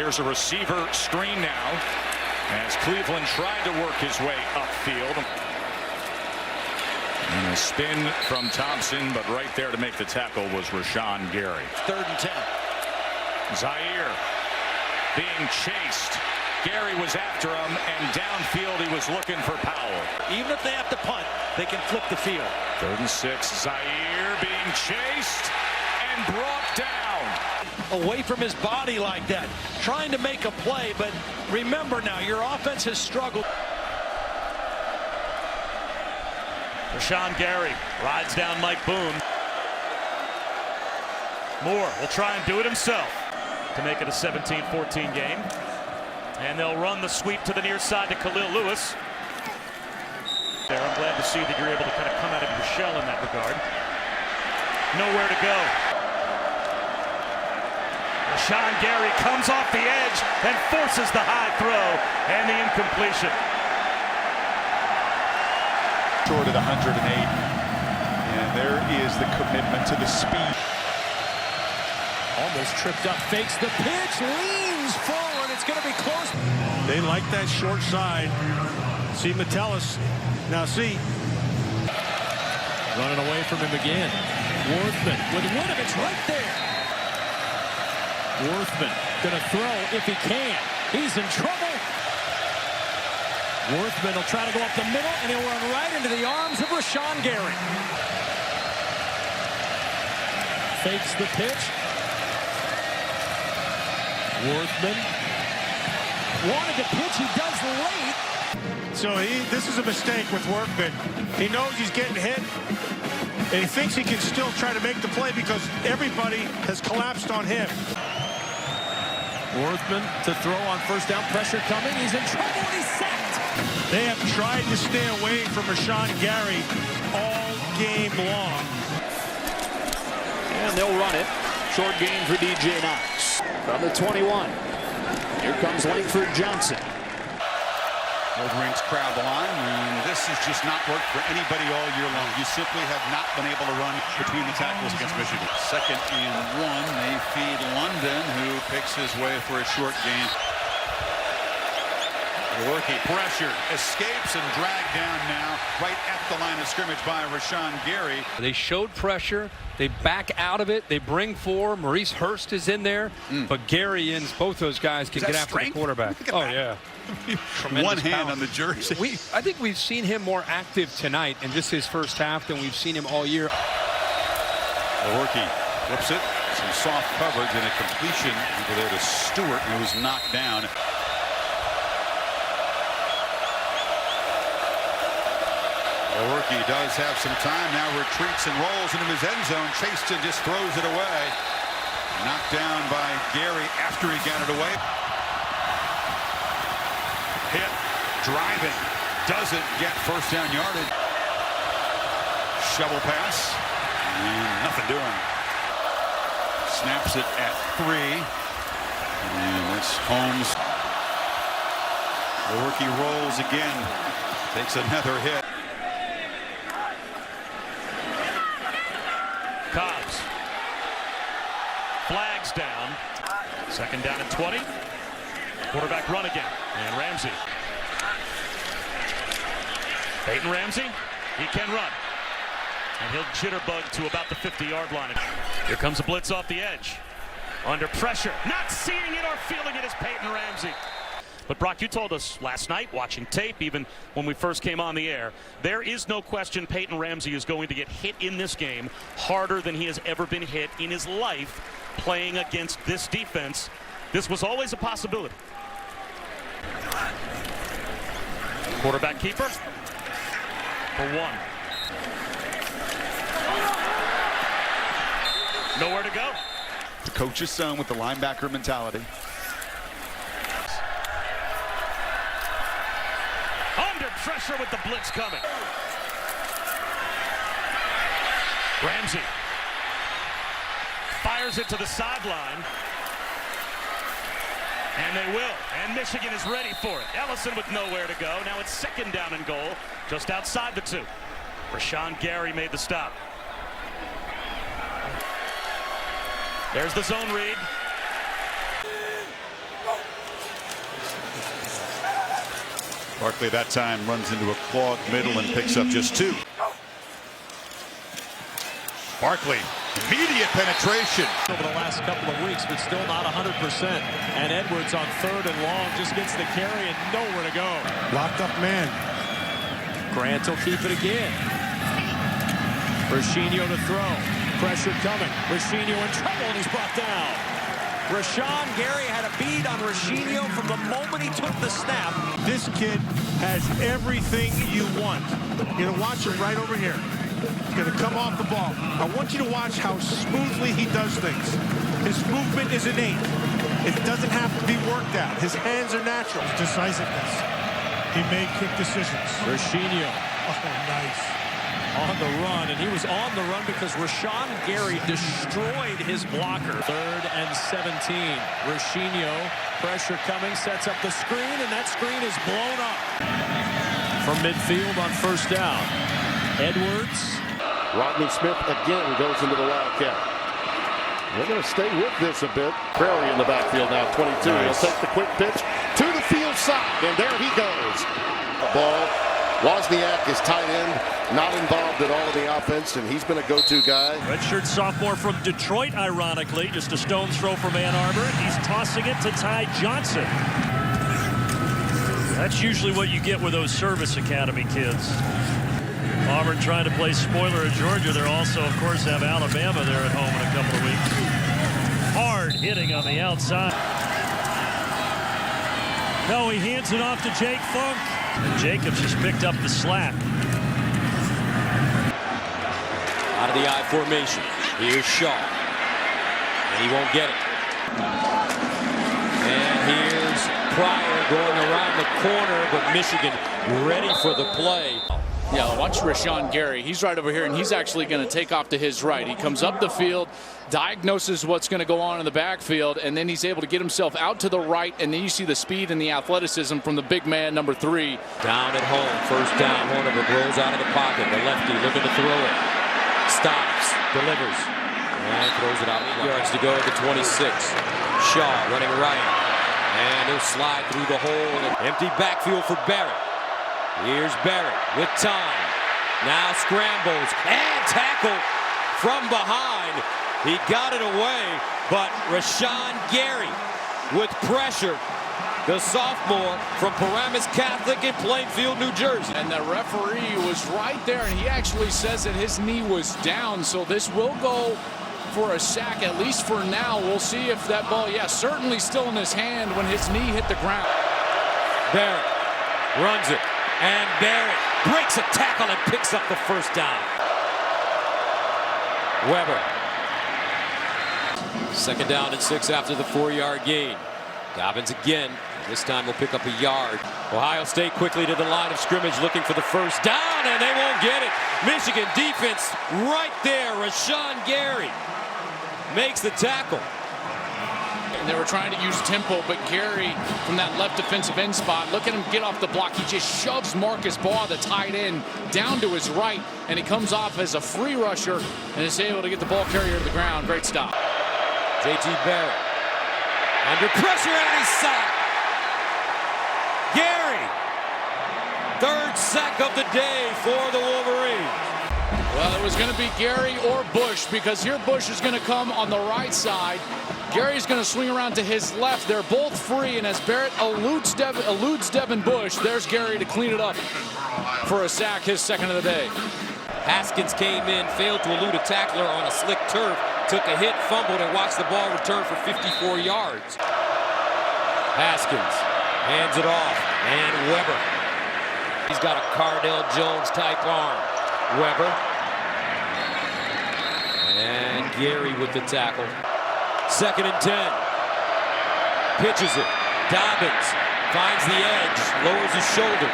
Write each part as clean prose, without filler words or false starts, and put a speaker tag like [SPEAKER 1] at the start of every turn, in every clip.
[SPEAKER 1] There's a receiver screen now as Cleveland tried to work his way upfield. And a spin from Thompson, but right there to make the tackle was Rashan Gary.
[SPEAKER 2] 3rd and 10.
[SPEAKER 1] Zaire being chased. Gary was after him, and downfield he was looking for Powell.
[SPEAKER 2] Even if they have to punt, they can flip the field.
[SPEAKER 1] 3rd and 6. Zaire being chased and brought down.
[SPEAKER 2] Away from his body like that, trying to make a play, but remember now, your offense has struggled.
[SPEAKER 3] Rashan Gary rides down Mike Boone. Moore will try and do it himself to make it a 17-14 game. And they'll run the sweep to the near side to Khalil Lewis. There, I'm glad to see that you're able to kind of come out of your shell in that regard. Nowhere to go. Rashan Gary comes off the edge and forces the high throw and the incompletion.
[SPEAKER 4] Short at 108, and there is the commitment to the speed.
[SPEAKER 2] Almost tripped up, fakes the pitch, leans forward. It's going to be close.
[SPEAKER 5] They like that short side. See Metellus. Now see.
[SPEAKER 2] Running away from him again. Worthman with Winovich right there. Worthman going to throw if he can. He's in trouble. Worthman will try to go up the middle, and he'll run right into the arms of Rashan Gary. Fakes the pitch. Worthman wanted to pitch. He does late.
[SPEAKER 5] So this is a mistake with Worthman. He knows he's getting hit, and he thinks he can still try to make the play because everybody has collapsed on him.
[SPEAKER 2] Worthman to throw on 1st down. Pressure coming. He's in trouble, and he's sacked.
[SPEAKER 5] They have tried to stay away from Rashan Gary all game long.
[SPEAKER 6] And they'll run it. Short gain for DJ Knox. From the 21. Here comes Langford Johnson.
[SPEAKER 7] Wolverines crowd the line, and this has just not worked for anybody all year long. You simply have not been able to run between the tackles against Michigan. 2nd and 1. They feed London, who picks his way for a short gain. Worky pressured, escapes and dragged down now right at the line of scrimmage by Rashan Gary.
[SPEAKER 8] They showed pressure. They back out of it. They bring 4. Maurice Hurst is in there. But Gary and both those guys can get after the quarterback. Oh, yeah.
[SPEAKER 7] One hand power on the jersey.
[SPEAKER 8] I think we've seen him more active tonight in just his first half than we've seen him all year.
[SPEAKER 7] Worky flips it. Some soft coverage and a completion over there to Stewart, who was knocked down. Worky does have some time now, retreats and rolls into his end zone. Chaston just throws it away. Knocked down by Gary after he got it away. Hit, driving, doesn't get 1st down yardage. Shovel pass, and nothing doing. Snaps it at 3. And that's Holmes. Worky rolls again, takes another hit.
[SPEAKER 3] Cobbs. Flags down. 2nd down and 20. Quarterback run again. And Ramsey. Peyton Ramsey. He can run. And he'll jitterbug to about the 50-yard line. Here comes a blitz off the edge. Under pressure. Not seeing it or feeling it is Peyton Ramsey. But Brock, you told us last night, watching tape, even when we first came on the air, there is no question Peyton Ramsey is going to get hit in this game harder than he has ever been hit in his life playing against this defense. This was always a possibility. Quarterback keeper for 1. Nowhere to go.
[SPEAKER 4] The coach's son with the linebacker mentality.
[SPEAKER 3] Under pressure with the blitz coming. Ramsey fires it to the sideline. And they will. And Michigan is ready for it. Ellison with nowhere to go. Now it's 2nd down and goal, just outside the 2. Rashan Gary made the stop. There's the zone read.
[SPEAKER 7] Barkley that time runs into a clogged middle and picks up just 2. Barkley, immediate penetration.
[SPEAKER 2] Over the last couple of weeks, but still not 100%. And Edwards on 3rd and long just gets the carry and nowhere to go.
[SPEAKER 5] Locked up man.
[SPEAKER 2] Grant will keep it again. Rashan to throw. Pressure coming. Rashan in trouble, and he's brought down. Rashan Gary had a bead on Rashan from the moment he took the snap.
[SPEAKER 5] This kid has everything you want. You're gonna watch him right over here. He's gonna come off the ball. I want you to watch how smoothly he does things. His movement is innate. It doesn't have to be worked out. His hands are natural. Decisiveness. He made quick decisions.
[SPEAKER 2] Rashan
[SPEAKER 5] Oh, nice.
[SPEAKER 2] on the run, and he was on the run because Rashan Gary destroyed his blocker. 3rd and 17. Rashan, pressure coming, sets up the screen, and that screen is blown up. From midfield on 1st down. Edwards.
[SPEAKER 9] Rodney Smith again goes into the Wildcat. They're going to stay with this a bit. Prairie in the backfield now, 22.
[SPEAKER 7] Nice.
[SPEAKER 9] He'll take the quick pitch to the field side, and there he goes. The ball. Wozniak is tight end, not involved at all in the offense, and he's been a go-to guy.
[SPEAKER 3] Redshirt sophomore from Detroit, ironically, just a stone's throw from Ann Arbor. He's tossing it to Ty Johnson. That's usually what you get with those service academy kids. Auburn trying to play spoiler at Georgia. They'll also, of course, have Alabama there at home in a couple of weeks. Hard hitting on the outside. No, he hands it off to Jake Funk. And Jacobs has picked up the slack.
[SPEAKER 10] Out of the I formation. Here's Shaw. And he won't get it. And here's Pryor going around the corner, but Michigan ready for the play.
[SPEAKER 6] Yeah, watch Rashan Gary. He's right over here, and he's actually going to take off to his right. He comes up the field, diagnoses what's going to go on in the backfield, and then he's able to get himself out to the right, and then you see the speed and the athleticism from the big man, number 3.
[SPEAKER 10] Down at home, 1st down. Horniger rolls out of the pocket. The lefty looking to throw it. Stops, delivers, and throws it out. 8 yards to go at the 26. Shaw running right, and he'll slide through the hole. Empty backfield for Barrett. Here's Barrett with time. Now scrambles and tackle from behind. He got it away, but Rashan Gary with pressure. The sophomore from Paramus Catholic in Plainfield, New Jersey.
[SPEAKER 6] And the referee was right there, and he actually says that his knee was down, so this will go for a sack, at least for now. We'll see if that ball, certainly still in his hand when his knee hit the ground.
[SPEAKER 10] Barrett runs it. And Barrett breaks a tackle and picks up the 1st down. Weber. 2nd down and 6 after the 4-yard gain. Dobbins again. This time will pick up a yard. Ohio State quickly to the line of scrimmage looking for the 1st down, and they won't get it. Michigan defense right there. Rashan Gary makes the tackle.
[SPEAKER 6] And they were trying to use tempo, but Gary from that left defensive end spot, look at him get off the block. He just shoves Marcus Baugh, the tight end, down to his right, and he comes off as a free rusher and is able to get the ball carrier to the ground. Great stop.
[SPEAKER 10] J.T. Barrett under pressure, and he's sacked. Gary, 3rd sack of the day for the Wolverines.
[SPEAKER 6] Well, it was going to be Gary or Bush, because here Bush is going to come on the right side. Gary's going to swing around to his left. They're both free, and as Barrett eludes Devin Bush, there's Gary to clean it up for a sack, his 2nd of the day.
[SPEAKER 10] Haskins came in, failed to elude a tackler on a slick turf, took a hit, fumbled, and watched the ball return for 54 yards. Haskins hands it off, and Weber. He's got a Cardell Jones type arm. Weber. And Gary with the tackle. 2nd and 10. Pitches it. Dobbins finds the edge, lowers his shoulder.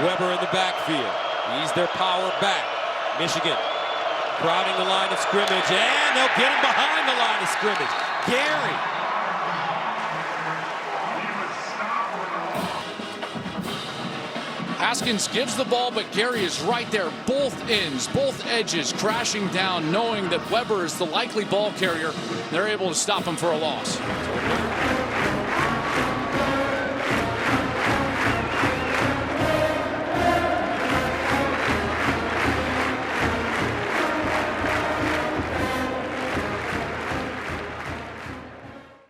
[SPEAKER 10] Weber in the backfield. He's their power back. Michigan crowding the line of scrimmage, and they'll get him behind the line of scrimmage. Gary.
[SPEAKER 6] Haskins gives the ball, but Gary is right there. Both ends, both edges crashing down, knowing that Weber is the likely ball carrier. They're able to stop him for a loss.